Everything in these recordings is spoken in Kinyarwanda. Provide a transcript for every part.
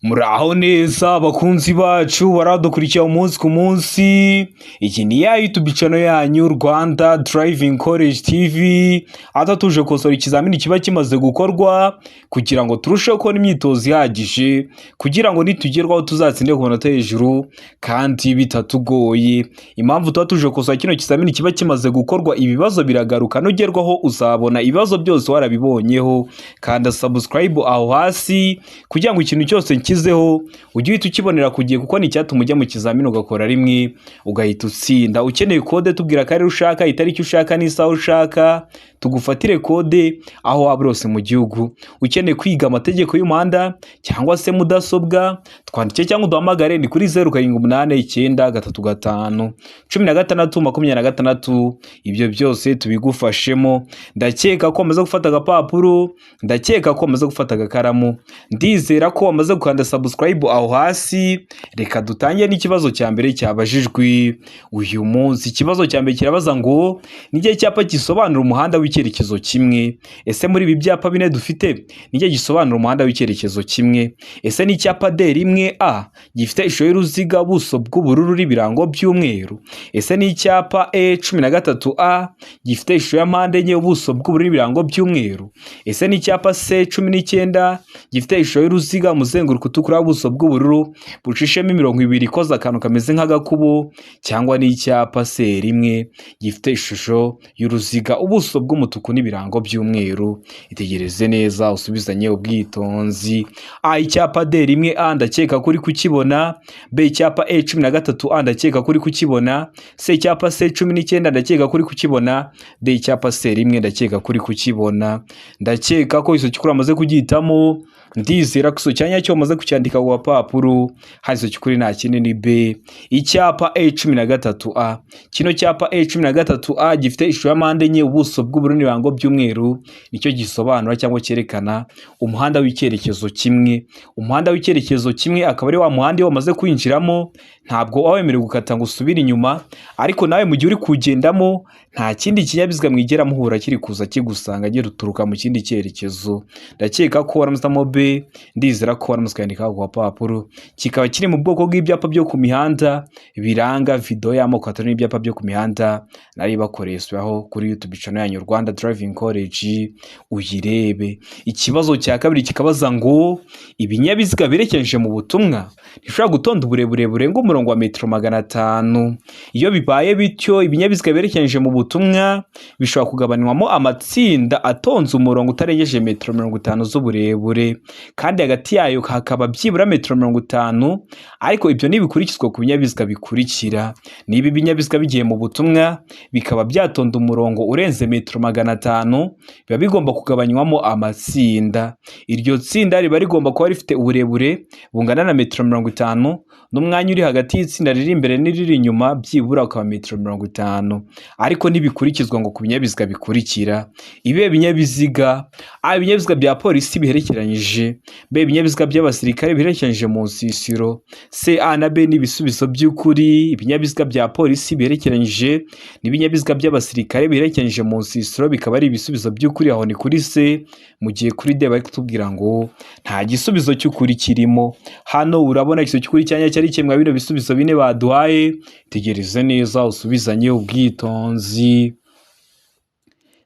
Muraho neza abakunzi bacu baradukurikira umunsi ku munsi. Iki ni ya YouTube channel yanyu Rwanda Driving College TV. Ata tuje kosora ikizamini kiba kimaze gukorwa kugira ngo turusheho kubona imyitozo ihagije kugira ngo nitugerwaho tuzatsinde ku manota hejuru kandi bitatugoye. Impamvu tuba tuje kosora kino kizamini kiba kimaze gukorwa, ibibazo biragaruka nugerwaho uzabona ibibazo byose warabibonyeho. Kanda subscribe aho hasi kugira ngo ikintu cyose kizeho ujye uhita ukibonera ku gihe, kuko ni icyatuma ujya mu kizamini ugakora rimwe ugahita utsinda. Ukeneye kode tubwira ko ari ushaka, itariki ushaka n'isaha ushaka, tugufatire kode aho waba urose mu gihugu. Ukeneye kwiga amategeko y'umuhanda cyangwa se mudasobwa, twandike cyangwa uduhamagare ni kuri 0789351626. Ibyo byose tubigufashemo. Ndakeka ko wamaze gufata agapapuro, ndakeka ko wamaze gufata agakaramu, ndizera ko wamaze gukanda subscribe aho hasi. Reka dutangiye n'ikibazo cya mbere cyabajijwe uyu munsi. Ikibazo cya mbere kirabaza ngo n'igihe cyapa gisobanura umuhanda w'icyerekezo kimwe. Ese muri ibi byapa bine dufite n'igihe gisobanura umuhanda w'icyerekezo kimwe? Ese ni icyapa D1A gifite ishusho y'uruziga, buso bw'ubururu n'ibirango by'umweru? Ese ni icyapa E13A gifite ishusho ya mpande enye, ubuso bw'ubururu n'ibirango by'umweru? Ese ni icyapa C19 gifite ishusho y'uruziga, umuzenguruko utukura, ubuso bw'ubururu bucishemo imirongo ibiri ikoze akantu kameze nk'agakubo? Cyangwa ni icyapa C1 gifite ishusho y'uruziga, ubuso bw'umutuku n'ibirango by'umweru? Itegereze neza usubizanye ubwitonzi. A, icyapa D1A ndakeka kuri kukibona. B, icyapa E13A ndakeka kuri kukibona. C, icyapa C19 ndakeka kuri kukibona. D, icyapa C1 ndakeka kuri kukibona. Ndakeka ko iso cyukuri amaze kugitamo. Ndizera ko cyanya cyo maze kucyandika ku papuro. Harizo cyukuri nta kindi ni B, icyapa E13A. Kino cyapa E13A gifite ishusho ya mpande enye, ubuso bw'ubururu n'ibirango by'umweru, nicyo gisobanura cyangwa cyerekana umuhanda w'icyerekezo kimwe. Umuhanda w'icyerekezo kimwe akaba ari wa muhanda wamaze kwinjiramo ntabwo wawemerewe gukata ngo usubire inyuma, ariko nawe mu gihe uri kugendamo nta kindi kinyabiziga mwigera muhura kiri kuza kigusanga giruturuka mu kindi cyerekezo. Ndakeka ko waramutamo B, ndizera ko waramutskandika ku papuro. Kikaba kiri mu bwoko bw'ibyapa byo ku mihanda biranga video y'amoko atari n'ibyapa byo ku mihanda nari bakoreshwaho kuri YouTube channel yanyu Rwanda Driving College, uyirebe. Ikibazo cya kabiri kikabaza ngo ibinyabiziga birekeje mu butumwa bishobora gutonda uburebure burenga umurongo wa metero 500. Iyo bibaye bityo, ibinyabiziga birekeje mu butumwa bishobora kugabanywamo amatsinda atonze umurongo utarengeje metero 50 z'uburebure, kandi hagati yayo hakaba byibura metero 50. Ariko ibyo nibikurikizwa ku binyabiziga bikurikira. Niba ibinyabiziga bigiye mu butumwa bikaba byatonda umurongo urenze metero 500, biba bigomba kugabanywamo amatsinda. Iryo tsinda riba rigomba kuba rifite uburebure bungana na metero 50 n'umwanya uri hagati y'itsinda riri imbere n'iriri inyuma byibura ukaba metero 50. Ariko nibikurikizwa ngo ku binyabiziga bikurikira. Ibe binyabiziga: A, ibinyabiziga bya polisi biherekeranyije. B, ibinyabiziga by'abasirikare biherekeranyije mu nsisiro. C, A na B ni ibisubizo by'ukuri. Ibinyabiziga bya polisi biherekeranyije n'ibinyabiziga by'abasirikare biherekeranyije mu nsisiro bikaba ari ibisubizo by'ukuri. Aho ni kuri C, mu gihe kuri D bari kutubwira ngo nta gisubizo cy'ukuri kirimo. Hano urabona ikiso cy'ukuri cyanya cyari kimwe bino bisubizo bine baduhaye. Tegereze neza usubizanye ubwitonzi.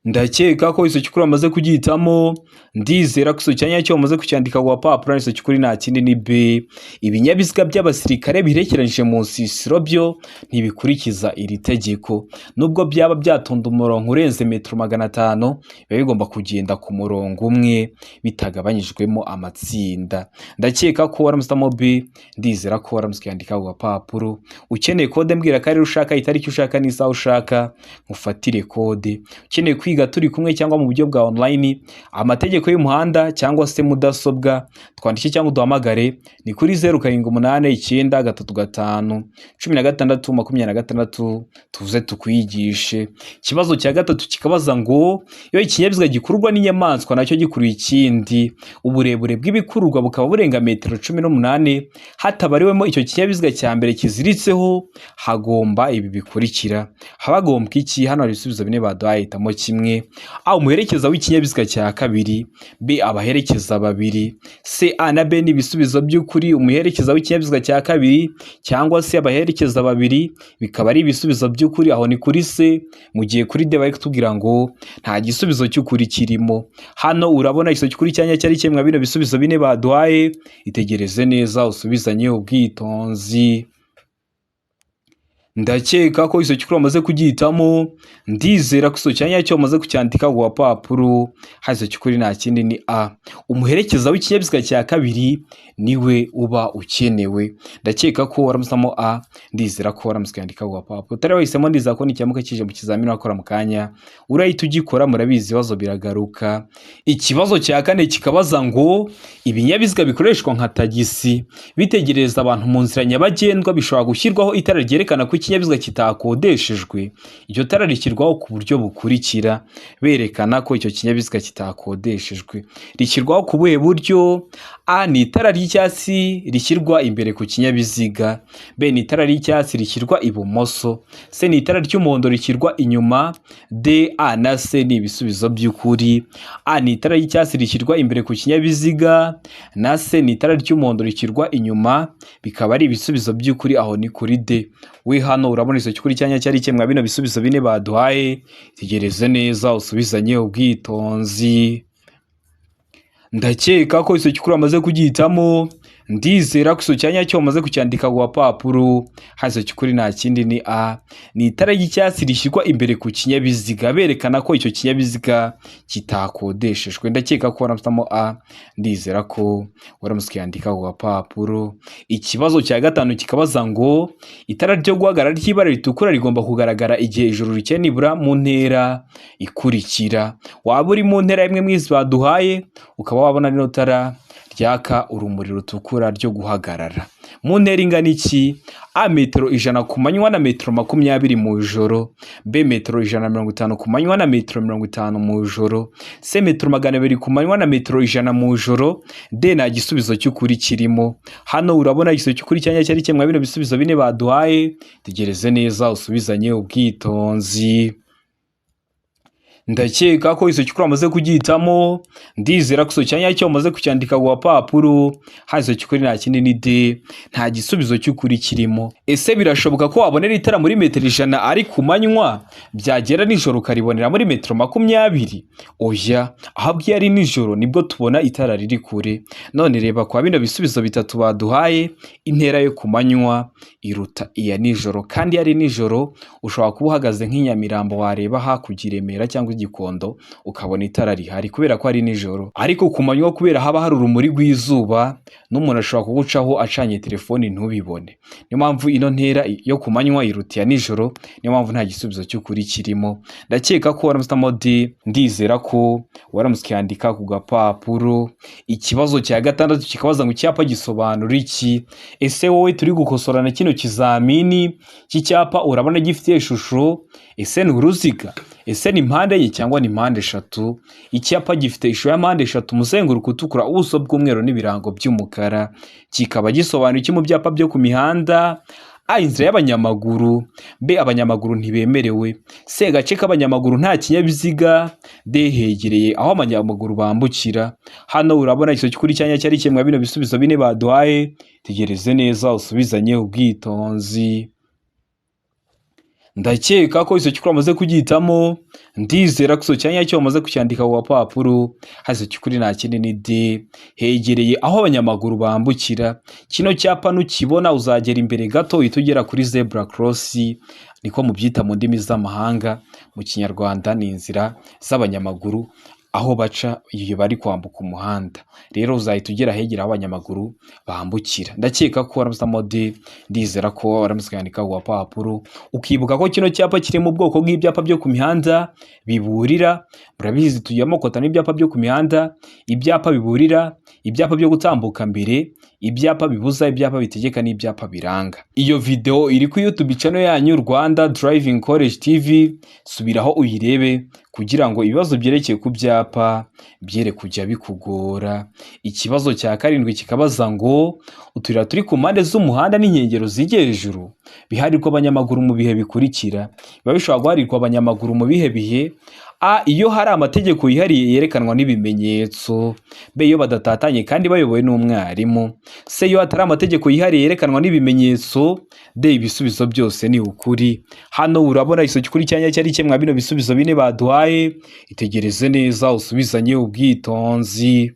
Ndakeka ko iso cyukuri amaze kugitamo. Ndizera ko iso cyanya cyo amaze kucyandika ku papuro. Iso cyukuri nta kindi ni B, ibinyabiziga by'abasirikare biherekeranyije mu nsisiro byo ntibikurikiza iri tegeko. Nubwo byaba byatonda umurongo urenze metero 500, biba bigomba kugenda ku murongo umwe bitagabanyijwemo amatsinda. Ndakeka ko waramutamo B, ndizera ko waramutskandika ku papuro. Ukeneye kode mbwira ko ari ushaka, itariki ushaka n'isaha ushaka, mufatire kode. Ukeneye kwiga turi kumwe cyangwa mu buryo bwa online amategeko y'umuhanda cyangwa se mudasobwa, twandike cyangwa uduhamagare ni kuri 0789351626 tuze tukwigishe. Ikibazo cya gatatu kikabaza ngo iyo ikinyabiziga gikururwa n'inyamaswa nacyo gikuruye ikindi, uburebure bw'ibikururwa bukaba burenga metero 18, hatabariwemo icyo kinyabiziga cya mbere kiziritseho, hagomba ibi bikurikira. Habagombwa iki? Hano hari ibisubizo bine baduhaye, hitamo kimwe. umwe, A umuherekeza w'ikinyabiziga cya kabiri, B abaherekeza babiri, C A na B ni ibisubizo by'ukuri, umuherekeza w'ikinyabiziga cya kabiri cyangwa se abaherekeza babiri bikaba ari ibisubizo by'ukuri, aho ni kuri C, mu gihe kuri D bari kutubwira ngo nta gisubizo cy'ukuri kirimo. Hano urabona igisubizo cy'ukuri cyanya cyari kimwe bino bisubizo bine baduhaye, itegereze neza usubizanye ubwitonzi. Ndakeka ko iso cyukuri wamaze kugihitamo, ndizera ko iso cyanya cyo wamaze kucyandika ku papuro, hazo cyukuri nta kindi ni A. Umuherekeza w'ikinyabiziga cya kabiri niwe uba ukenewe. Ndakeka ko waramusamo A, ndizera ko waramuswe yandika ku papuro. Utari wahisemo ndizera ko nicyamuka kije mu kizamini wakora mu kanya, urahita ugikora, murabizi ibibazo biragaruka. Ikibazo cya kane kikabaza ngo ibinyabiziga bikoreshwa nka tagisi bitegereza abantu mu nzira nyabagendwa bishobora gushyirwaho itara ryerekana ko ikinyabiziga kitakodeshejwe. Iryo tara rishyirwaho ku buryo bukurikira, berekana ko icyo kinyabiziga kitakodeshejwe. Rishyirwaho ku buhe buryo? A ni itara ry'icyatsi rishyirwa imbere ku kinyabiziga, B ni itara ry'icyatsi rishyirwa ibumoso, C ni itara ry'umuhondo rishyirwa inyuma, D A na C ni ibisubizo by'ukuri. A ni itara ry'icyatsi rishyirwa imbere ku kinyabiziga, na C ni itara ry'umuhondo rishyirwa inyuma, bikaba ari ibisubizo by'ukuri, aho ni kuri D. We hano urabona iso cyukuri cyanya cyari kimwe bino bisubizo bine baduhaye, tegereze neza usubizanye ubwitonzi. Ndakeka ko iso cyukuri amaze kugihitamo, ndizera ko iso cyanya cyo wamaze kucyandika ku papuro, hazo cyukuri nta kindi ni A. Ni itara ry'icyatsi rishyirwa imbere ku kinyabiziga, berekana ko icyo kinyabiziga kitakodeshejwe. Ndakeka ko waramusamo A, ndizera ko waramuswe yandika ku papuro. Ikibazo cya gatanu kikabaza ngo itara ryo guhagarara ry'ibara ritukura rigomba kugaragara igihe ijuru rikeye nibura mu ntera ikurikira. Waba uri mu ntera imwe mwizi baduhaye, ukaba wabona rino tara ryaka urumuri rutukura ryo guhagarara. Mu ntera ingana iki? A metero 100 ku manywa na metero 20 mu ijoro, B metero 150 ku manywa na metero 50 mu ijoro, C metero 200 ku manywa na metero 100 mu ijoro, D nta gisubizo cy'ukuri kirimo. Hano urabona igisubizo cy'ukuri cyanya cyari kimwe bino bisubizo bine baduhaye, tegereze neza usubizanye ubwitonzi. Ndakeka ko iso cyukuri amaze kugihitamo, ndizera ko iso cyanya cyo amaze kucyandika ku papuro, hazo cyukuri nta kindi ni D, nta gisubizo cy'ukuri kirimo. Ese birashoboka ko wabonera itara muri metero 100 ari ku manywa, byagera nijoro ukaribonera muri metero 20? Oya, ahabwiye ari nijoro nibwo tubona itara riri kure. None reba kwa bino bisubizo bitatu baduhaye, intera yo ku manywa iruta iya nijoro, kandi ari nijoro ushobora kuba uhagaze nk'inyamirambo wareba hakurya i Remera cyangwa Gikondo ukabona itara rihari kubera ko ari nijoro. Ariko ku manywa kubera haba hari urumuri rw'izuba, n'umuntu ashobora kugucaho acanye telefoni ntubibone. Niyo mpamvu ino ntera yo ku manywa iruta iya nijoro, niyo mpamvu nta gisubizo cy'ukuri kirimo. Ndakeka ko waramusamo D, ndizera ko waramuswe yandika ku gapapuro. Ikibazo cya gatandatu kikabaza ngo icyapa gisobanura iki? Ese wowe turi gukosorana kino kizamini cy'icyapa urabona gifite ishusho? Ese ni uruziga? Ese ni mpande ye cyangwa ni mpande eshatu? Icyapa gifite ishusho ya mpande eshatu, umuzenguruko utukura, ubuso bw'umweru n'ibirango by'umukara. Kikaba gisobanura iki mu byapa byo ku mihanda? A inzira y'abanyamaguru, B abanyamaguru ntibemerewe, C gace k'abanyamaguru nta kinyabiziga, D hegereye aho abanyamaguru bambukira. Hano urabona iso cyukuri cyanya cyari kimwe bino bisubizo bine baduhaye, tegereze neza usubizanye ubwitonzi. Ndakeka ko iso cyukuri amaze kugihitamo, ndizera ko iso cyanya cyo amaze kucyandika ku papuro, hazo cyukuri nta kindi ni D, hegereye aho abanyamaguru bambukira. Kino cyapa nukibona uzagera imbere gato uhita ugera kuri zebra cross, niko mubyita mu ndimi z'amahanga. Mu Kinyarwanda ni inzira z'abanyamaguru aho baca iyo bari kwambuka umuhanda. Rero uzahita ugera hegera abanyamaguru bambukira. Ndakeka ko waramusamo D, ndizera ko waramuswe yandika ku papuro. Ukibuka ko kino cyapa kiri mu bwoko bw'ibyapa byo ku mihanda biburira. Murabizi tujyamo kota n'ibyapa byo ku mihanda, ibyapa biburira, ibyapa byo gutambuka mbere, ibyapa bibuza, ibyapa bitegeka n'ibyapa biranga. Iyo video iri ku YouTube channel yanyu Rwanda Driving College TV, subiraho uyirebe kugira ngo ibibazo byerekeye ku byapa byere kujya bikugora. Ikibazo cya karindwi kikabaza ngo uturira turi ku mpande z'umuhanda n'inkengero zijye hejuru biharirwa abanyamaguru mu bihe bikurikira. Biba bishobora guharirwa abanyamaguru mu bihe bihe? A. Iyo hari amategeko yihariye yerekanwa n'ibimenyetso. B. Iyo badatatanye kandi bayobowe n'umwarimu. C. Iyo hatari amategeko yihariye yerekanwa n'ibimenyetso. D. Ibisubizo byose ni ukuri. Hano urabona isomo kuri cyanya cyari kimwe bino bisubizo bine baduhaye, itegereze neza usubizanye ubwitonzi.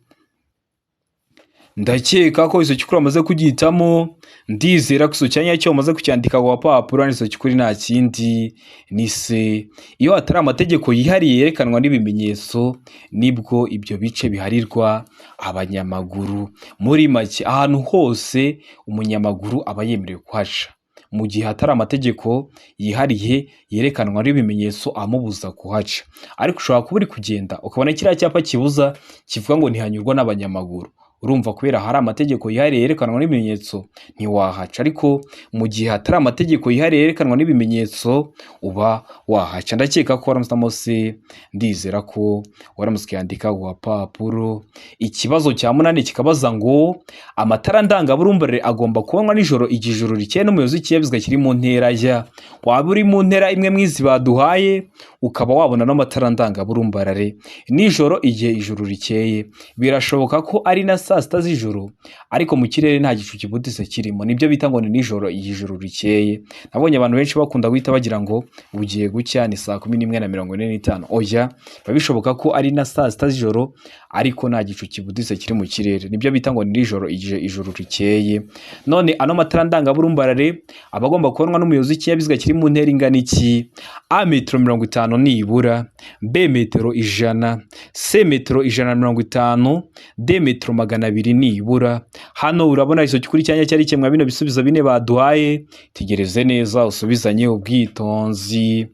Ndakeka ko isomo kuri amaze kugitamo, ndizera ko isomo cyanya cyo amaze kucyandika ku papuro n'isomo kuri nta kindi ni C. Iyo hatari amategeko yihariye yerekanwa n'ibimenyetso nibwo ibyo bice biharirwa abanyamaguru. Muri make ahantu hose umunyamaguru aba yemerewe kuhaca, mu gihe hatari amategeko yihariye yerekanwa n'ibimenyetso amubuza kuhaca. Ariko ushobora kuba uri kugenda ukabona kiriya cyapa kibuza kivuga ngo ntihanyurwa n'abanyamaguru, urumva kubera hari amategeko yihariye yerekanwa n'ibimenyetso ntiwahaca, ariko mu gihe hatari amategeko yihariye yerekanwa n'ibimenyetso uba wahaca. Ndakeka ko waramutamo se, ndizera ko waramutse yandika ku papuro. Ikibazo cya 8 kikabaza ngo amatara ndangaburumbarare agomba kubonwa nijoro igihe ijoro rikeye n'umuyobozi w'ikinyabiziga kiri mu ntera ya. Waba uri mu ntera imwe mwizi baduhaye ukaba wabona n'amatara ndangaburumbarare nijoro igihe ijoro rikeye. Birashoboka ko ari na saa sita z'ijoro ariko mu kirere nta gicu kibuditse kirimo, nibyo bita ngo ni nijoro igihe ijoro rikeye. Nabonye abantu benshi bakunda guhita bagira ngo bugiye gucya ni saa 11:45. Oya, babishoboka ko ari na saa sita z'ijoro ariko nta gicu kibuditse kiri mu kirere, nibyo bita ngo ni nijoro igihe ijoro rikeye. None ano matara ndangaburumbarare abagomba kubonwa n'umuyobozi w'ikinyabiziga kiri mu ntera ingana iki? A. Metero 50 nibura. B. Metero 100. C. Metero 150. D. Metero 200 nibura. Hano urabona iso kuri cyanya cyari kimwe bino bisubizo bine baduhaye, tegereze neza usubizanye ubwitonzi.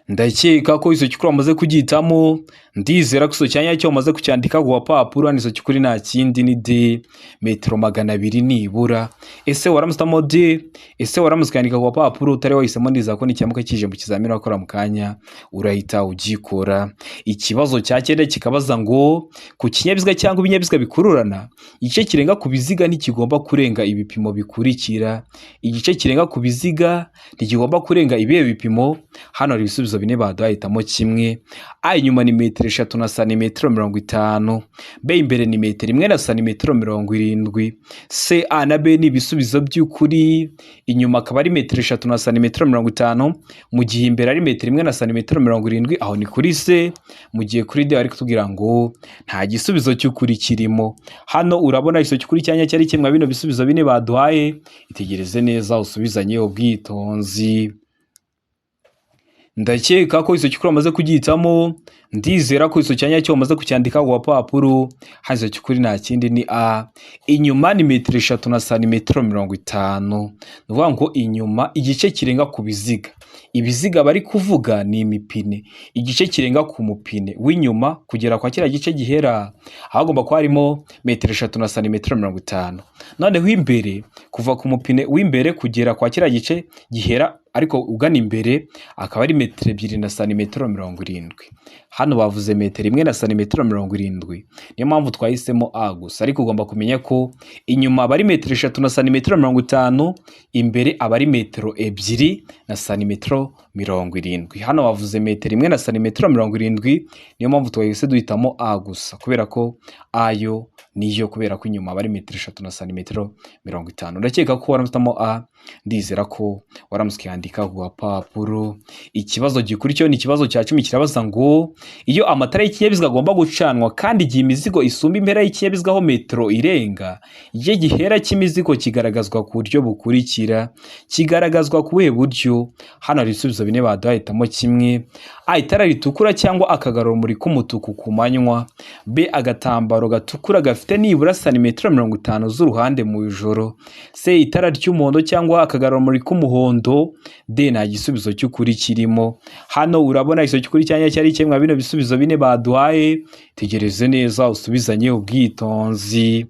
Ndakeka ko iso kuri amaze kugitamo, ndizera ko iso cyanya cyo amaze kucyandika ku papuro n'iso kuri nta kindi ni D. Metero 200 nibura. Ese waramutamo D? Ese waramutse kwandika ku papuro utari wahisemo, ndiza ko n'icyamuka kije mu kizamini wakora mu kanya urahita ugikora. Ikibazo cya 9 kikabaza ngo ku kinyabiziga cyangwa ibinyabiziga bikururana, igice kirenga ku biziga ntikigomba kurenga ibipimo bikurikira. Igice kirenga ku biziga ntikigomba kurenga ibihe bipimo. Hano hari ibisubizo bine baduhitamo kimwe. A. Inyuma ni metero 3 na santimetero 50. B. Imbere ni metero 1 na santimetero 70. C. A na B ni ibisubizo by'ukuri. Inyuma akaba ari metero 3 na santimetero 50, mu gihe imbere ari metero 1 na santimetero 70. Aho ni kuri C. Mu gihe kuri D ari kutubwira ngo nta gisubizo cy'ukuri kirimo. Hano urabona iso cy'ukuri cyanya cyari kimwe bino bisubizo bine baduhaye, itegereze neza usubizanye ubwitonzi. Ndakeka ko iso kuri amaze kugitamo, ndizera ko iso cyanya cyo amaze kucyandika ku papuro. Hazo kuri nta kindi ni A. Inyuma ni metero 3 na santimetero 50. Nuvuga ngo inyuma igice kirenga ku biziga. Ibiziga bari kuvuga ni imipine. Igice kirenga ku mupine w'inyuma kugera kwa kira gice gihera hagomba ko harimo metero 3 na santimetero 50. Noneho imbere kuva ku mupine w'imbere kugera kwa kira gice gihera ariko ugana imbere akaba ari metero 2 na santimetero 70. Hano bavuze metero 1 na santimetero 70, niyo mpamvu twahisemo A gusa, ariko ugomba kumenya ko inyuma aba ari metero 3 na santimetero 50, imbere aba ari metero 2 na santimetero 70. Hano bavuze metero 1 na santimetero 70, niyo mpamvu twahise duhitamo A gusa, kubera ko ayo niyo, kubera ko inyuma aba ari metero 3 na santimetero 50. Ndakeka ko waramutamo A, ndizera ko waramutse yandika ku papuro. Ikibazo gikurikiyeho ni ikibazo cya 10 kirabaza ngo iyo amatara y'ikinyabiziga agomba gucanwa kandi igihe imizigo isumba impera y'ikinyabiziga ho metero irenga, igihe gihera cy'imizigo kigaragazwa ku buryo bukurikira. Kigaragazwa ku buhe buryo? Hano hari ibisubizo bine baduhitamo kimwe. A. Itara ritukura cyangwa akagarura muri k'umutuku ku manywa. B. Agatambaro gatukura gafite nibura santimetero 50 z'uruhande mu ijoro. C. Itara ry'umuhondo cyangwa akagarura muri k'umuhondo. D. Nta gisubizo cy'ukuri kirimo. Hano urabona iso cy'ukuri cyanya cyari kimwe bino bisubizo bine baduhaye, tegereze neza usubizanye ubwitonzi.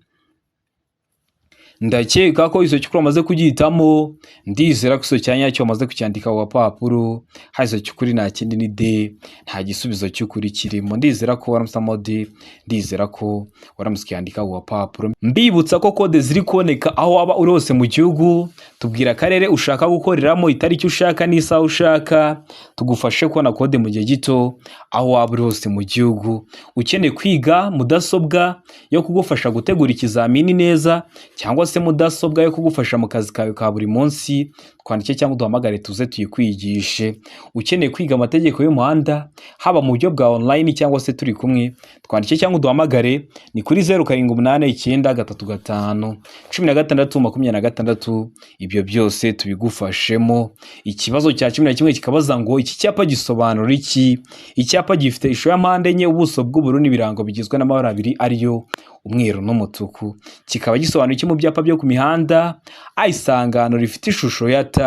ndakeka ko izo cyukuri wamaze kugihitamo, ndizera ko izo cyanya cyo wamaze kucyandika ku gapapuro, hari izo cyukuri nta kindi ni D, nta gisubizo cy'ukuri kirimo. Ndizera ko waramusamo D, ndizera ko waramutse ukiyandika ku gapapuro. Mbibutsa ko kode ziri kuboneka aho waba uri hose mu gihugu, tubwira akarere ushaka gukoreramo, itariki ushaka n'isaha ushaka, tugufashe kubona kode mu gihe gito aho waba uri hose mu gihugu. Ukeneye kwiga mudasobwa yo kugufasha gutegura ikizamini neza, cyangwa se mudasobwa yo kugufasha mu kazi kawe ka buri munsi, twandike cyangwa duhamagare tuze tuyikwigishe. Ukeneye kwiga amategeko y'umuhanda haba mu buryo bwa online cyangwa se turi kumwe, twandike cyangwa duhamagare, ni kuri 0789351626. Ibyo byose tubigufashemo. Ikibazo cya 11 kikabaza ngo iki cyapa gisobanura iki? Icyapa gifite ishusho ya mpande enye, ubuso bw'ubururu n'ibirango bigizwe n'amabara abiri ariyo umweru n'umutuku. Kikaba gisobanura iki mu byapa byo ku mihanda? A, isangano rifite ishusho ya T.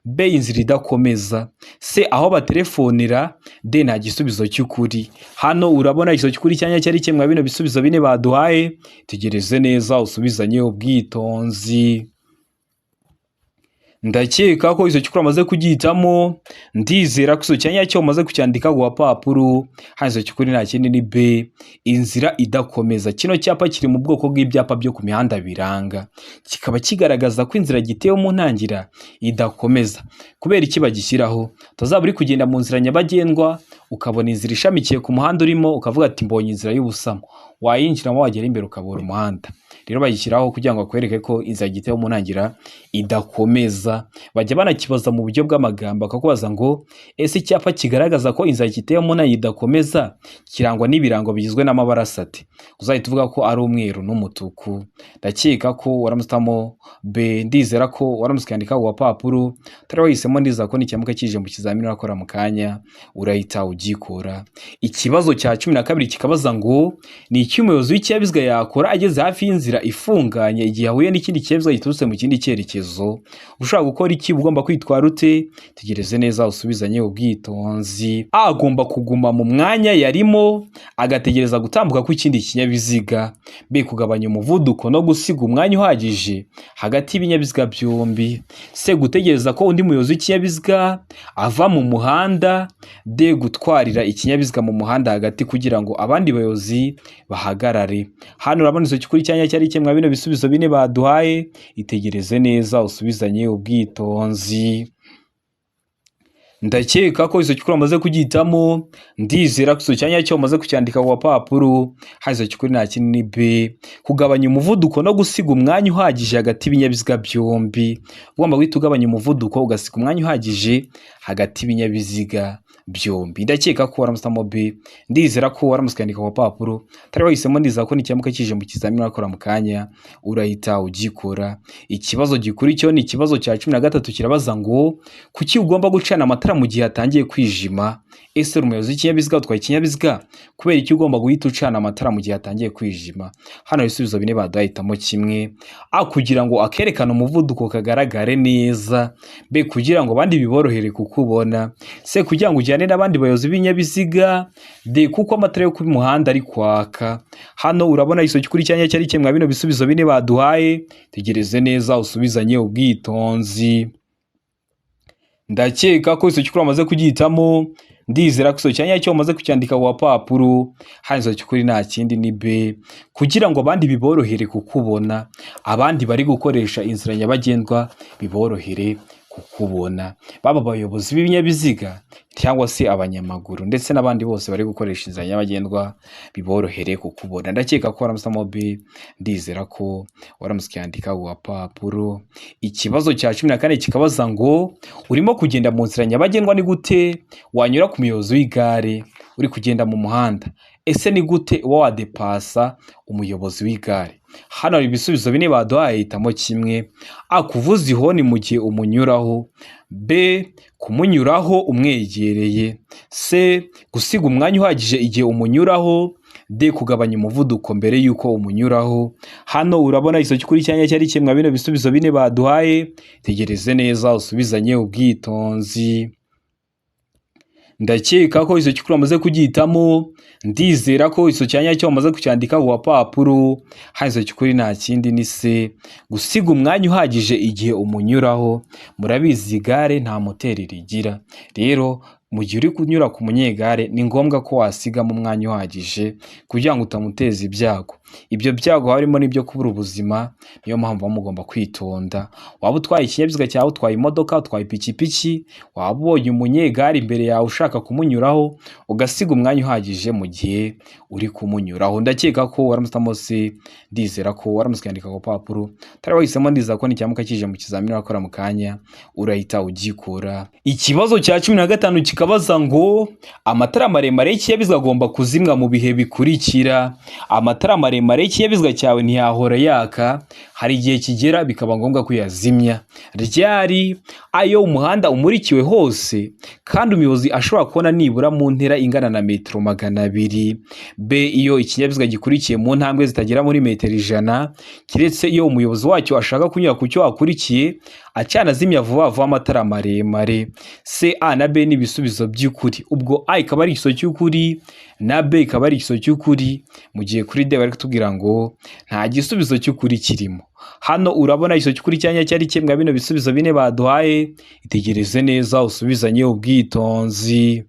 B, inzira idakomeza. C, aho batelefonera. D, nta gisubizo cy'ukuri. Hano urabona ikibazo cy'ukuri cyanya cyari kimwe bino bisubizo bine baduhaye, tegereze neza usubizanye ubwitonzi. Ndakeka ko izo cyukuri amaze kugihitamo, ndizera ko izo cyanya cyo umaze kucyandika ku gapapuro, hari izo cyukuri nta kindi ni B, inzira idakomeza. Kino cyapa kiri mu bwoko bw'ibyapa byo ku mihanda biranga, kikaba kigaragaza ko inzira gitewe mu ntangira idakomeza. Kubera iki bagishyiraho? Tuzaba uri kugenda mu nzira nyabagendwa ukabona inzira ishamikiye ku muhanda urimo, ukavuga ati mbonye inzira y'ubusamo, wayinjiramo wagera imbere ukabura umuhanda. Rero bayishyiraho kugira ngo bakwereke ko inzira gitewe mu ntangira idakomeza. Bajya banakibaza mu buryo bw'amagambo, bakakubaza ngo ese icyapa kigaragaza ko inzira gitewe mu ntangira idakomeza kirangwa n'ibirango bigizwe n'amabara asate? Uzahita uvuga ko ari umweru n'umutuku. Ndakeka ko waramusitamo B, ndizera ko waramusikandika ku gapapuro, utari wahisemo, ndizera ko n'icyamuka kije mu kizamini urakora mu kanya urahita ugikora. Ikibazo cya 12 kikabaza ngo ni iki umuyobozi w'ikinyabiziga yakora ageze hafi y'inzira ifunganye igihe ahuye n'ikindi kinyabiziga giturutse mu kindi cyerekezo? Ushaka gukora iki? Ugomba kwitwara ute? Tegereze neza usubizanye ubwitonzi. A, agomba kuguma mu mwanya yarimo agategereza gutambuka kw'ikindi kinyabiziga. B, kugabanya umuvuduko no gusiga umwanya uhagije hagati y'ibinyabiziga byombi. C, gutegereza ko undi muyobozi w'ikinyabiziga ava mu muhanda. D, gutwarira ikinyabiziga mu muhanda hagati kugira ngo abandi bayobozi bahagarare. Hano urabona izo cyukuri cyanya cyari kimwe bino bisubizo bine baduhaye, itegereze neza usubizanye ubwitonzi. Ndakeka ko izo cyukuri amaze kugihitamo, ndizera ko izo cyanya cyo umaze kucyandika ku gapapuro, hari izo cyukuri nta kindi ni B, kugabanya umuvuduko no gusiga umwanya uhagije hagati y'ibinyabiziga byombi. Ugomba guhita ugabanya umuvuduko ugasiga umwanya uhagije hagati y'ibinyabiziga byombi. Ndakeka ko waramusitamo B, ndizera ko waramusikandika ku gapapuro, utari wahisemo, ndizera ko n'icyamuka kije mu kizamini urakora mu kanya urahita ugikora. Ikibazo gikurikiyeho ni ikibazo cya 13 kirabaza ngo kuki ugomba gucana amatara mu gihe hatangiye kwijima? Ese umuyobozi w'ikinyabiziga utwaye ikinyabiziga, kubera iki ugomba guhita ucana amatara mu gihe hatangiye kwijima? Hano ibisubizo bine baduhitamo kimwe. A, kugira ngo akerekane umuvuduko kagaragare neza. B, kugira ngo abandi biborohere kukubona. C, kugira ngo ujyane n'abandi bayobozi b'ibinyabiziga. D, kuko amatara yo ku muhanda ari kwaka. Hano urabona iso cyukuri cyanya cyari kimwe bino bisubizo bine baduhaye, tegereze neza usubizanye ubwitonzi. Ndakeka ko iso cyukuri amaze kugihitamo, ndizera ko iso cyanya cyo umaze kucyandika ku gapapuro, hari iso cyukuri nta kindi ni B, kugira ngo abandi biborohere kukubona, abandi bari gukoresha inzira nyabagendwa biborohere kukubona, baba abayobozi b'ibinyabiziga cyangwa se abanyamaguru ndetse n'abandi bose bari gukoresha inzira nyabagendwa biborohere kukubona. Ndakeka ko waramusitamo B, ndizera ko waramusikandika ku gapapuro. Ikibazo cya 14 kikabaza ngo urimo kugenda mu nzira nyabagendwa, ni gute wanyura ku muyobozi w'igare uri kugenda mu muhanda? Ese ni gute wadepasa umuyobozi w'igare? Hano hari ibisubizo bine baduhaye, hitamo kimwe. A, kuvuza ihoni mu gihe umunyuraho. B, kumunyuraho umwegereye. C, gusiga umwanya uhagije igihe umunyuraho. D, kugabanya umuvuduko mbere yuko umunyuraho. Hano urabona iso cyukuri cyanya cyari kimwe bino bisubizo bine baduhaye, tegereze neza usubizanye ubwitonzi. ndakeka ko izo cyukuri wamaze kugihitamo, ndizera ko izo cyanya cyo wamaze kucyandika ku papuro. Hano izo cyukuri nta kindi ni se gusiga umwanya uhagije igihe umunyuraho. Murabizi igare nta moteri rigira, rero mu gihe uri kunyura ku munyegare ni ngombwa ko wasigamo umwanya uhagije kugira ngo utamuteza ibyago. Ibyo byago harimo n'ibyo kubura ubuzima, niyo mpamvu mugomba kwitonda. Waba utwaye ikinyabiziga cyawe, utwaye imodoka, utwaye ipikipiki, waba ubonye umunyegare imbere yawe ushaka kumunyuraho, ugasiga umwanya uhagije mu gihe uri kumunyuraho. Ndakeka ko waramutamo se, ndizera ko waramutse kwandika ku papuro. Tari wahisemo, ndizera ko nicyamuka kije mu kizamini wakora mu kanya urahita ugikora. Ikibazo cya 15 kikabaza ngo amatara maremare y'ikinyabiziga agomba kuzimwa mu bihe bikurikira. Amatara maremare y'ikinyabiziga cyawe ntiyahora yaka, hari igihe kigera bikaba ngombwa kuyazimya. Ryari? Ayo umuhanda umurikiwe hose kandi umuyobozi ashobora kubona nibura mu ntera ingana na metero 200. B, iyo ikinyabiziga gikurikiye mu ntambwe zitagera muri metero 100, kiretse iyo umuyobozi wacyo ashaka kunyura ku cyo akurikiye acana azimya vuba vuba amatara maremare. C, A na B ni ibisubizo by'ukuri. Ubwo A ikaba ari igiso cy'ukuri na B ikaba ari igiso cy'ukuri, mu gihe kuri D bari kutubwira ngo nta gisubizo cy'ukuri kirimo. Hano urabona igiso cy'ukuri cyanya cyari kimwe bino bisubizo bine baduhaye. Itegereze neza usubizanye ubwitonzi.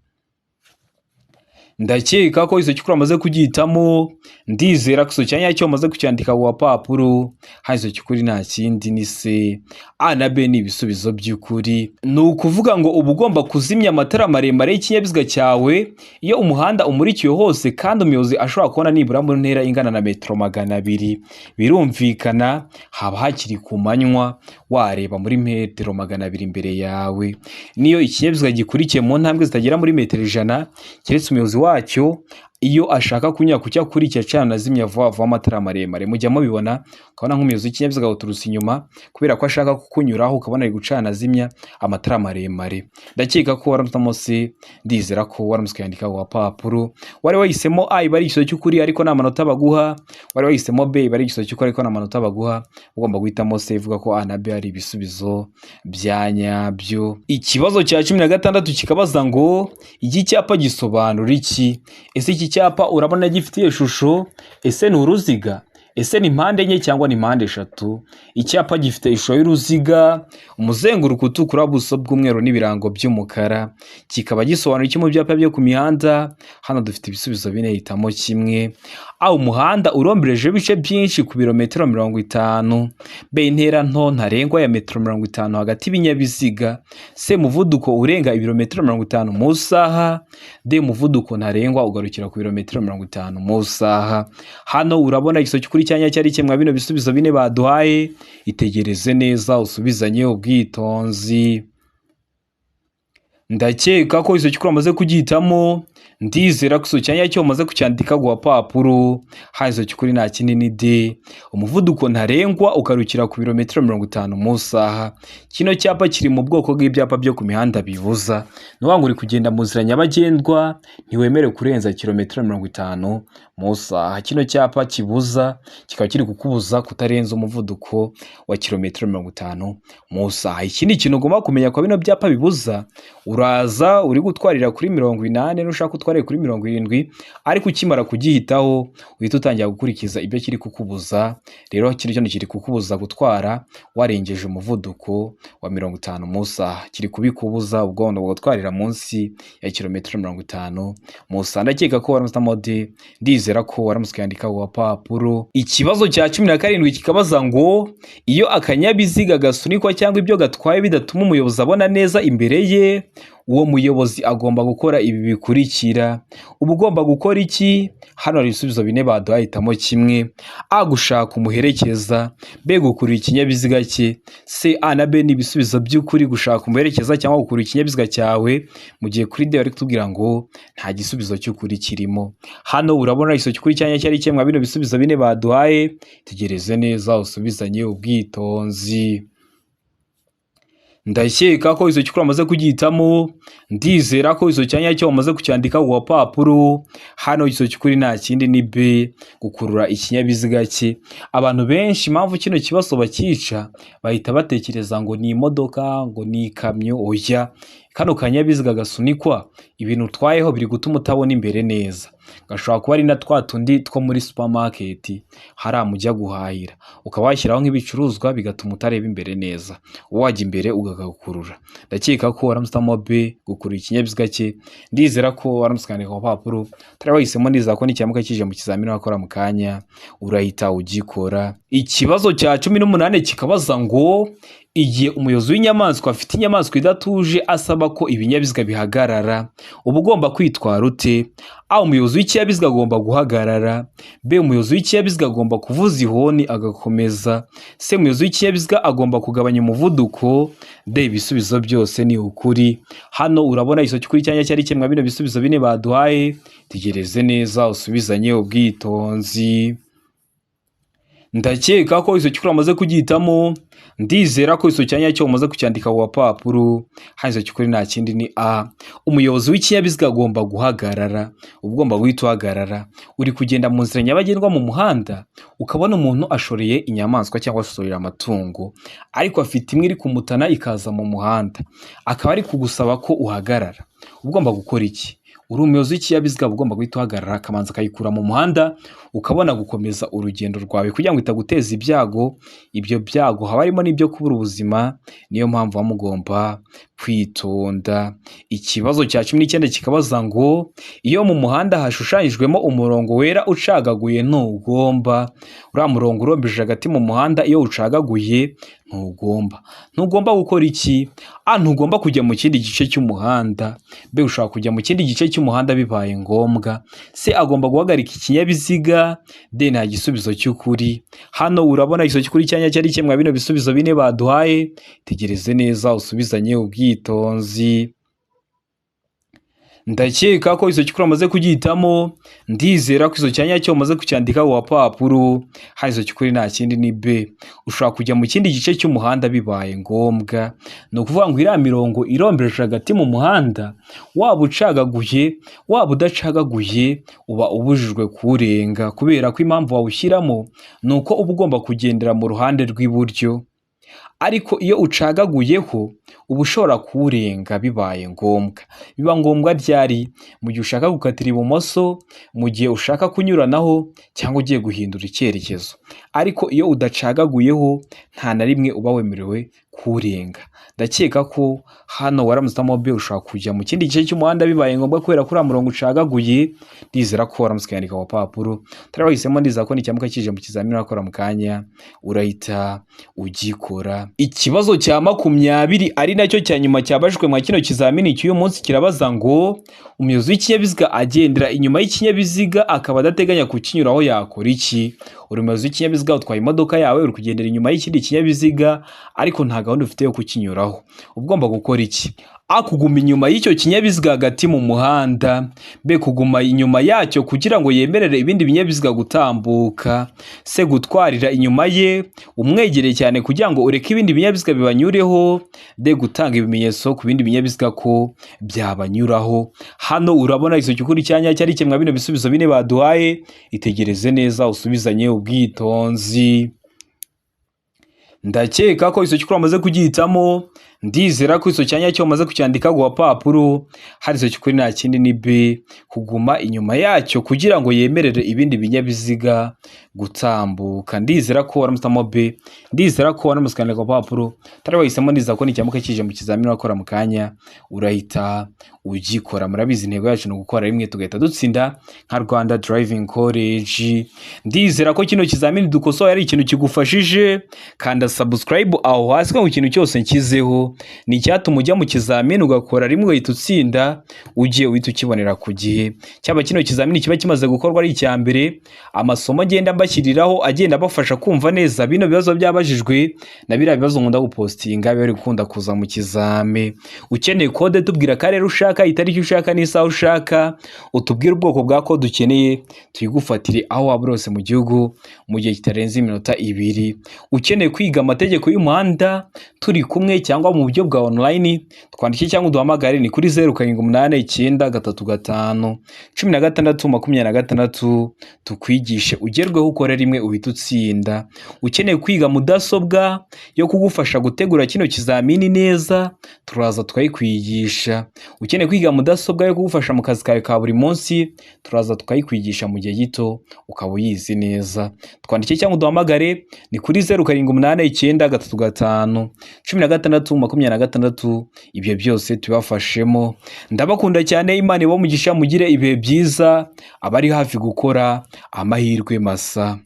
Ndakeka ko izo cyukuri amaze kugihitamo, ndizera ko izo cyanya cyo amaze kucyandika ku papuro. Hano izo cyukuri nta kindi ni se, A na B ni ibisubizo by'ukuri. Ni ukuvuga ngo uba ugomba kuzimya amatara maremare y'ikinyabiziga cyawe iyo umuhanda umurikiwe hose kandi umuyobozi ashobora kubona nibura mu ntera ingana na metero 200. Birumvikana haba hakiri ku manywa, wareba muri metero 200 imbere yawe. Niyo ikinyabiziga gikurikiye mu ntambwe zitagera muri metero 100, keretse umuyobozi wacyo iyo ashaka kunyura ku cyo akurikiye acana azimya vuba vuba amatara maremare. Mujya mubibona, ukabona nk'umuyobozi w'ikinyabiziga uturutse inyuma kubera ko ashaka kukunyuraho, ukabona ari gucana azimya amatara maremare. Ndakeka ko waramutamo se, ndizera ko waramutse kwandika ku papuro. Wari wahisemo A iba ari igiso cy'ukuri ariko nta manota baguha, wari wahisemo B iba ari igiso cy'ukuri ariko nta manota baguha, ugomba guhitamo C ivuga ko A na B ari ibisubizo bya nyabyo. Ikibazo cya 16 kikabaza ngo iki cyapa gisobanura iki? Ese iki cyapa urabona gifite ishusho? Ese ni uruziga? Ese ni mpande enye cyangwa ni mpande eshatu? Icyapa gifite ishusho y'uruziga, umuzenguruko utukura, buso bw'umweru n'ibirango by'umukara. Kikaba gisobanura iki mu byapa byo ku mihanda? Hano dufite ibisubizo bine, hitamo kimwe. A, umuhanda urombereje ibice byinshi ku birometero 50. B, intera nto ntarengwa ya metero 50 hagati y'ibinyabiziga. C, umuvuduko urenga ibirometero 50 mu saha. D, umuvuduko ntarengwa ugarukira ku birometero 50 mu saha. Hano urabona igiso cy'ukuri cyanya cyari kimwe bino bisubizo bine baduhaye. Itegereze neza usubizanye ubwitonzi. Ndakeka ko izo cyukuri amaze kugihitamo, ndizera ko izo cyanya cyo amaze kucyandika ku papuro. Hano izo cyukuri nta kindi ni D, umuvuduko ntarengwa ukarukira ku birometero 50 mu saha. Kino cyapa kiri mu bwoko bw'ibyapa byo ku mihanda bibuza. Nuwango uri kugenda mu nzira nyabagendwa ntiwemerewe kurenza kilometero 50 mu saha. Kino cyapa kibuza, kikaba kiri kukubuza kutarenza umuvuduko wa kilometero 50 mu saha. Ikindi kintu ugomba kumenya kwa bino byapa bibuza, uraza uri gutwarira kuri 80 nushaka utware kuri 70, ariko ukimara kugihitaho uhita utangira gukurikiza ibyo kiri kukubuza. Rero kiri cyo kiri kukubuza gutwara warengeje umuvuduko wa 50 mu saha, kiri kubikubuza ubwo gutwarira munsi ya kilometero 50 mu saha. Ndakeka ko waramutse mode, ndizera ko waramutse kwandika ku papuro. Ikibazo cya 17 kikabaza ngo iyo akanyabiziga gasunikwa cyangwa ibyo gatwaye bidatuma umuyobozi abona neza imbere ye, uwo muyobozi agomba gukora ibi bikurikira. Uba ugomba gukora iki? Hano hari ibisubizo bine baduhaye, hitamo kimwe. A, gushaka umuherekeza. B, gukurura ikinyabiziga cye. C, A na B ni ibisubizo by'ukuri, gushaka umuherekeza cyangwa gukurura ikinyabiziga cyawe, mu gihe kuri D bari kutubwira ngo nta gisubizo cy'ukuri kirimo. Hano urabona igiso cy'ukuri cyanya cyari kimwe bino bisubizo bine baduhaye. Tegereze neza usubizanye ubwitonzi. Ndakeka ko izo cyukuri amaze kugihitamo, ndizera ko izo cyanya cyo amaze kucyandika ku papuro. Hano izo cyukuri nta kindi ni B, gukurura ikinyabiziga cye. Abantu benshi impamvu kino kibazo bakica bahita batekereza ngo ni imodoka, ngo ni ikamyo. Oya, kano kanyabiziga gasunikwa ibintu utwayeho biri gutuma utabona imbere neza. Gashobora kuba ari na twa tundi two muri supermarket hariya mujya guhahira, ukaba washyiraho nk'ibicuruzwa bigatuma utareba imbere neza, wajya imbere ugagakurura. Ndakeka ko waramutse Mobe gukurura ikinyabiziga cye, ndizera ko waramutse ukandika ku papuro, utari wahisemo, ndizera ko n'icyamuka kije mu kizamini wakora mu kanya urahita ugikora. Ikibazo cya 18 kikabaza ngo igihe umuyobozi w'inyamaswa afite inyamaswa idatuje asaba ko ibinyabiziga bihagarara, uba ugomba kwitwara ute? A. Umuyobozi w'ikinyabiziga agomba guhagarara. B. Umuyobozi w'ikinyabiziga agomba kuvuza ihoni agakomeza. C. Umuyobozi w'ikinyabiziga agomba kugabanya umuvuduko. D. Ibisubizo byose ni ukuri. Hano urabona isomo cy'ukuri cyanya cyari kimwe bino bisubizo bine baduhaye, tegereze neza usubizanye ubwitonzi. Ndakeka ko iso cyukuri amaze kugitamo, ndizera ko iso cyanya cyo umaze kucyandika ku papuro. Hanze cyukuri nta kindi ni A. Umuyobozi w'ikinyabiziga agomba guhagarara. Ugomba guhita uhagarara. Uri kugenda mu nzira nyabagendwa mu muhanda, ukabona umuntu ashoreye inyamaswa cyangwa ashorera amatungo, ariko afite imwe iri kumutana ikaza mu muhanda, akaba ari kugusaba ko uhagarara. Ugomba gukora iki? Uri umuyobozi w'ikinyabiziga ugomba guhita uhagarara, akamanza akayikura mu muhanda, ukabona gukomeza urugendo rwawe kugira ngo itaguteza ibyago. Ibyo byago haba harimo n'ibyo kubura ubuzima, niyo mpamvu mugomba kwitonda. Ikibazo cya 19 kikabaza ngo iyo mu muhanda hashushanyijwemo umurongo wera ucagaguye ntugomba. Uriya murongo urombeje hagati mu muhanda iyo ucagaguye ntugomba gukora iki? A. Ntugomba kujya mu kindi gice cy'umuhanda. B. Ushaka kujya mu kindi gice cy'umuhanda bibaye ngombwa. C. Agomba guhagarika ikinyabiziga. D. Nta gisubizo cy'ukuri. Hano urabona iso cy'ukuri cyanya cyari kimwe bino bisubizo bine baduhaye, tegereze neza usubizanye ubwitonzi. Ndakeka ko iso cyukuri amaze kugitamo, ndizera ko iso cyanya cyo umaze kucyandika ku papuro. Hari iso cyukuri nta kindi ni B. Ushaka kujya mu kindi gice cy'umuhanda bibaye ngombwa. No kuvuga ngo iriya mirongo irombereje hagati mu muhanda, waba ucagaguye waba udacagaguye uba ubujijwe kurenga, kubera ko impamvu wawushyiramo nuko uba ugomba kugendera mu ruhande rw'iburyo. Ariko iyo ucagaguyeho uba ushobora kurenga bibaye ngombwa. Biba ngombwa ryari? Mu gihe ushaka gukatira ibumoso, mu gihe ushaka kunyuranaho, cyangwa ugiye guhindura icyerekezo. Ariko iyo udacagaguyeho nta na rimwe uba wemerewe kurenga. Ndakeka ko hano waramutse Mobe ushaka kujya mu kindi gice cy'umuhanda bibaye ngombwa kubera ko uriya murongo ucagaguye. Ndizera ko waramutse kuyandika ku papuro, utari wahisemo, ndizera ko n'icyamuka kije mu kizamini wakora mu kanya urahita ugikora. Ikibazo cya 20 ari nacyo cya nyuma cyabajwe mu kino kizamini cy'uyu munsi kirabaza ngo umuyobozi w'ikinyabiziga agendera inyuma y'ikinyabiziga akaba adateganya kukinyuraho yakora iki? Uri umuyobozi w'ikinyabiziga utwaye imodoka yawe, uri kugendera inyuma y'ikindi kinyabiziga ariko nta gahunda ufite yo kukinyuraho, ugomba gukora iki? A. Kuguma inyuma y'icyo kinyabiziga hagati mu muhanda. B. Kuguma inyuma yacyo kugira ngo yemerere ibindi binyabiziga gutambuka. C. Gutwarira inyuma ye umwegereye cyane kugira ngo ureke ibindi binyabiziga bibanyureho. D. Gutanga ibimenyetso ku bindi binyabiziga ko byabanyuraho. Hano urabona iso cyukuri cyanya cyari kimwe bino bisubizo bine baduhaye, itegereze neza usubizanye ubwitonzi. Ndakeka ko iso cyukuri amaze kugitamo, ndizera ko iso cyanya cyo umaze kucyandika ku papuro. Hari iso cyukuri nta kindi ni B. Kuguma inyuma yacyo kugira ngo yemerere ibindi binyabiziga gutambuka. Ndizera ko waramutse Mobe, ndizera ko waramutse kandika ku papuro, utari wahisemo, ndizera ko n'icyamuka kije mu kizamini wakora mu kanya urahita ugikora. Murabizi intego yacu no gukora rimwe tugahita dutsinda nka Rwanda Driving College. Ndizera ko kino kizamini dukosoye ari ikintu kigufashije. Kanda subscribe aho hasi ko ikintu cyose nkizeho ni cyatuma ujya mu kizamini ugakora rimwe ugahita utsinda, ugiye uhita ukibonera ku gihe. Cyaba kino kizamini kiba kimaze gukorwa ari icya mbere, amasomo agenda mbashyiriraho agenda bafasha kumva neza bino bibazo byabajijwe na biriya bibazo nkunda gupostinga bari gukunda kuza mu kizame. Ukeneye code tubwira karere ushaka, itariki ushaka n'isaha ushaka, utubwire ubwoko bwa code ukeneye tuyigufatire aho waba urose mu gihugu mu gihe kitarenze iminota 2. Ukeneye kwiga amategeko y'umuhanda turi kumwe cyangwa mu mu buryo bwa online, twandike cyangwa uduhamagare ni kuri 0789351626 tukwigishe ugerweho ukore rimwe uhita utsinda. Ukeneye kwiga mudasobwa yo kugufasha gutegura kino kizamini neza, turaza tukayikwigisha. Ukeneye kwiga mudasobwa yo kugufasha mu kazi kawe ka buri munsi, turaza tukayikwigisha mu gihe gito ukaba uyizi neza. Twandike cyangwa uduhamagare ni kuri 0789351626 ibyo byose tubafashemo. Ndabakunda cyane, Imana ibahe umugisha, mugire ibihe byiza, abari hafi gukora amahirwe masa.